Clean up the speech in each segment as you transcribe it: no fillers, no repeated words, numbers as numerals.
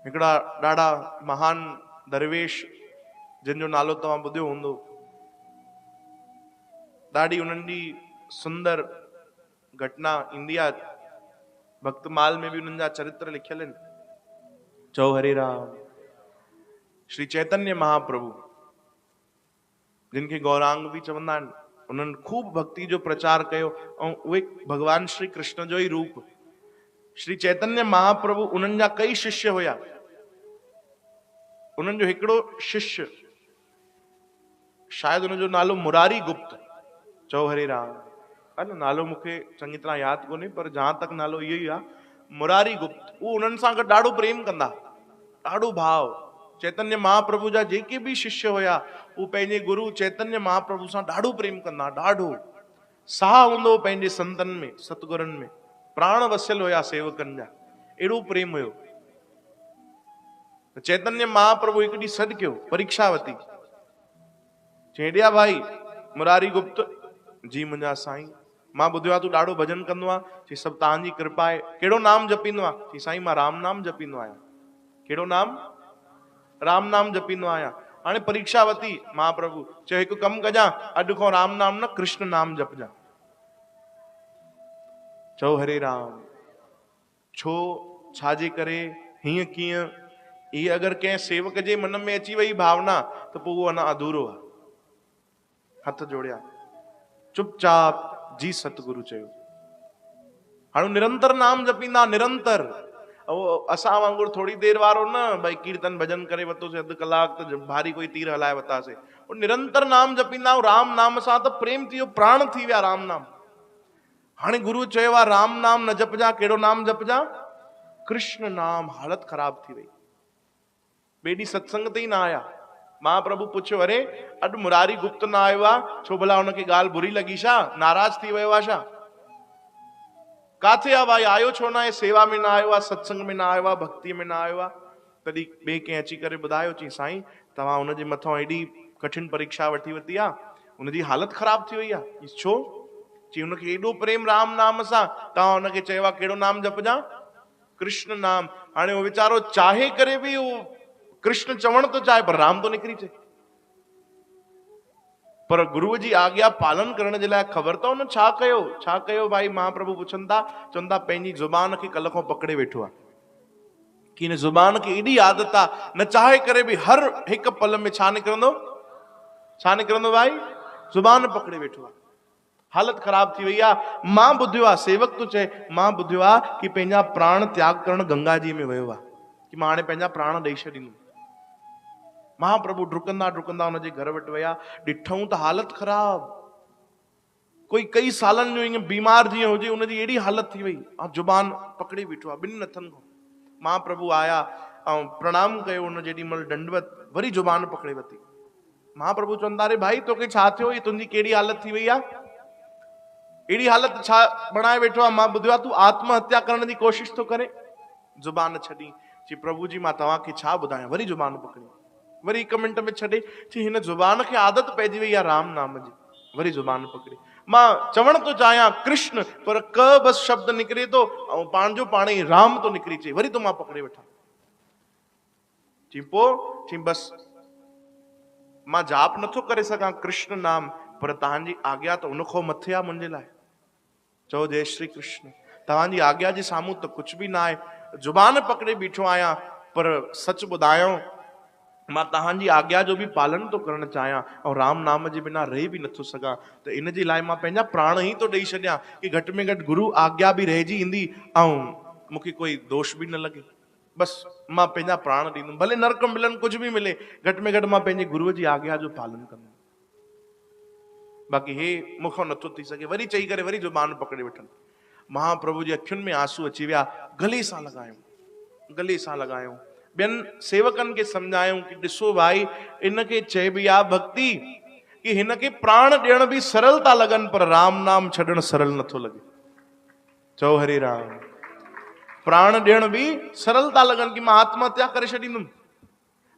हिकिड़ा ॾाढा महान दरवेश जिन जो नालो तव्हां ॿुधियो हूंदो, ॾाढी उन्हनि जी सुंदर घटना ईंदी आहे, भक्तमाल में भी उन्हनि जा चरित्र लिखियल आहिनि। चओ हरे राम। श्री चैतन्य महाप्रभु जिनखे गौरांग भी चवंदा आहिनि, उन्हनि खूब भक्ति जो प्रचार कयो ऐं उहे भगवान श्री कृष्ण जो ही रूप। श्री चैतन्य महाप्रभु उन्हनि जा कई शिष्य हुया। उन्हनि जो हिकिड़ो शिष्य, शायद उनजो नालो मुरारी गुप्त, चओ हरे राम, न नालो मूंखे चङी तरह यादि कोन्हे, पर जहां तक नालो इहो ई आहे, मुरारी गुप्त। उहो उन्हनि सां गॾु ॾाढो प्रेम कंदा, ॾाढो भाव। चैतन्य महाप्रभु जा जेके भी शिष्य हुया, उहे पंहिंजे गुरु चैतन्य महाप्रभु सां ॾाढो प्रेम कंदा, ॾाढो साह हूंदो पंहिंजे संतनि में, सतगुरनि में, प्राण वसियल हुया सेवकनि जा, एॾो प्रेम हुयो। चैतन्य महाप्रभु हिकु ॾींहुं सॾु कयो, परीक्षा वरिती, चेडिया भाई मुरारी गुप्त जी, मुंहिंजा साईं, मां ॿुधियो आहे तूं ॾाढो भजन कंदो आहे, चई सभु तव्हांजी कृपा आहे। कहिड़ो नाम जपींदो आहे? चई साईं मां राम नाम जपींदो आहियां। कहिड़ो नाम? राम नाम जपींदो आहियां। हाणे परीक्षा वरिती महाप्रभु, चयो हिकु कमु कजां, अॼु खां राम नाम न कृष्ण नाम जपजां। चओ हरे राम। छो, छाजे करे, हीअं कीअं? ये अगरि कंहिं सेवक जे मन में अची वई भावना त पोइ उहो अञा अधूरो आहे। हथ जोड़िया, चुपचाप जी सतगुरु चयो। हाणे निरंतर नाम जपींदा, निरंतर। असां वांगुरु थोड़ी देर वारो न, भई कीर्तन भजन करे वरितोसीं अधु कलाक त भारी कोई तीर हलाए वरितासीं। निरंतर नाम जपींदा, राम नाम सां त प्रेम थी वियो, प्राण थी विया राम नाम। हाणे गुरु चयो आहे राम नाम न जपजा, कहिड़ो नाम जपजा? कृष्ण नाम। हालत ख़राब थी वई, ॿिए ॾींहुं सत्संग ते ई न आया। महाप्रभु पुछियो, अरे अॼु मुरारी गुप्त न आयो आहे, छो भला हुनखे ॻाल्हि बुरी लगी छा, नाराज थी वियो आहे छा? काथे आहे भाई, आयो छो न आहे? सेवा में न आयो आहे, सत्संग में न आयो आहे, भक्तिअ में न आयो आहे। तॾहिं ॿिए कंहिं अची करे ॿुधायो, चई साईं तव्हां हुनजे मथां एॾी कठिन परीक्षा वठी वरिती आहे, हुनजी हालत ख़राब थी वई आहे। छो? चई हुनखे एॾो प्रेम राम नाम सां, तव्हां हुनखे चयो आहे कहिड़ो नाम जपजां? कृष्ण नाम। हाणे उहो वीचारो चाहे करे बि उहो कृष्ण चवण तो चाहे, पर राम तो निकिरी चे। पर गुरुअ जी आज्ञा पालन करण जे लाइ ख़बर अथव न छा कयो? छा कयो भाई? महाप्रभु पुछनि था, चवनि था पंहिंजी ज़ुबान खे कल्ह खां पकड़े वेठो आहे, कि हिन ज़ुबान खे एॾी आदत आहे, न चाहे करे बि हर हिकु पल में छा निकिरंदो? छा निकिरंदो भाई? ज़ुबान पकड़े वेठो आहे। हालत ख़राब थी वई आहे। मां ॿुधियो आहे, सेवक तो चए, मां ॿुधियो आहे कि पंहिंजा प्राण त्याग करण गंगा जी में वियो आहे, कि मां हाणे पंहिंजा प्राण ॾेई छॾींदुमि। महाप्रभु डुकंदा डुकंदा हुनजे घर वटि विया, ॾिठऊं त हालत ख़राब, कोई कई सालनि जो ईअं बीमार जीअं हुजे, उनजी एॾी हालत थी वई, जुबान पकड़े बीठो आहे ॿिनि हथनि खां। महाप्रभु आया ऐं प्रणाम कयो, हुन जेॾी महिल दंडवत, वरी जुबान पकड़े वरिती। महाप्रभु चवंदा, अरे भाई तोखे छा थियो? ये तुंहिंजी कहिड़ी हालत थी वई आहे? एड़ी हालत छा बणाए वेठो आहे? मां ॿुधियो आहे तूं आत्महत्या करण जी कोशिश थो करे। जुबान छॾी, चई प्रभु जी मां तव्हांखे छा ॿुधायां? वरी जुबान पकड़ी, वरी 1 मिंट में छॾे, चई हिन जुबान खे आदत पइजी वई आहे राम नाम जी। वरी जुबान पकड़ी, मां चवण तो चाहियां कृष्ण, पर क बस शब्द निकिरे थो ऐं पाण जो पाण ई राम तो निकिरी अचे, वरी तो मां पकड़े वठां। चई पोइ? चई बस मां जाप नथो करे सघां कृष्ण नाम, पर तव्हांजी आज्ञा त उनखां मथे आहे मुंहिंजे लाइ। चओ जय श्री कृष्ण। तव्हांजी आज्ञा जे साम्हूं त कुझु बि न आहे, जुबान पकड़े बीठो आहियां, पर सच ॿुधायो मां तव्हांजी आज्ञा जो बि पालन तो करणु चाहियां ऐं राम नाम जे बिना रही बि नथो सघां, त इन जे लाइ मां पंहिंजा प्राण ई तो ॾेई छॾियां, कि घटि में घटि गुरु आज्ञा बि रहिजी ईंदी ऐं मूंखे कोई दोष बि न लॻे। बस मां पंहिंजा प्राण ॾींदुमि, भले नरक मिलनि, कुझु बि मिले, घटि में घटि मां पंहिंजे गुरुअ जी आज्ञा जो पालन कंदुमि, बाक़ी हे मूंखां नथो थी सघे। वरी चई करे वरी जुबान पकड़े वठनि। महाप्रभु जी अखियुनि में आंसू अची विया। गले सां लॻायूं, गले सां लॻायूं, ॿियनि सेवकनि खे सम्झायूं कि ॾिसो भाई, इनखे चइबी आहे भक्ति, कि हिनखे प्राण ॾियण बि सरल था लॻनि, पर राम नाम छॾणु सरल नथो लॻे। चओ हरे राम। प्राण ॾियण बि सरल था लॻनि, कि मां आत्महत्या करे छॾींदुमि,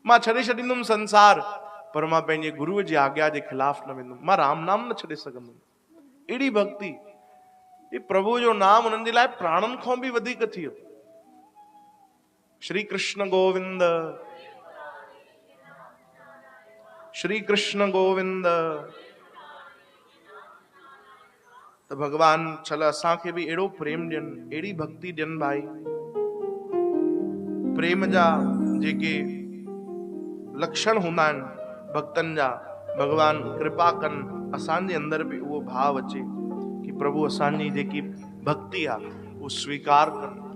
मां छॾे छॾींदुमि संसार, पर मां पंहिंजे गुरुअ जी आज्ञा जे खिलाफ न वेंदुमि, मां राम नाम न छॾे सघंदुमि। एड़ी भक्ति, ये प्रभु जो नाम उन्हनि जे लाइ प्राणनि खां बि वधीक थी वियो। श्री कृष्ण गोविंद, श्री कृष्ण गोविंद। तो भगवान चल असांखे भी अहिड़ो प्रेम ॾियनि, अहिड़ी भक्ति ॾियनि भाई। प्रेम जा जेके लक्षण हूंदा आहिनि भक्तनि जा, भगवान कृपा कनि असांजे अंदर बि उहो भाव अचे कि प्रभु असांजी जेकी भक्ति आहे वो स्वीकार कनि।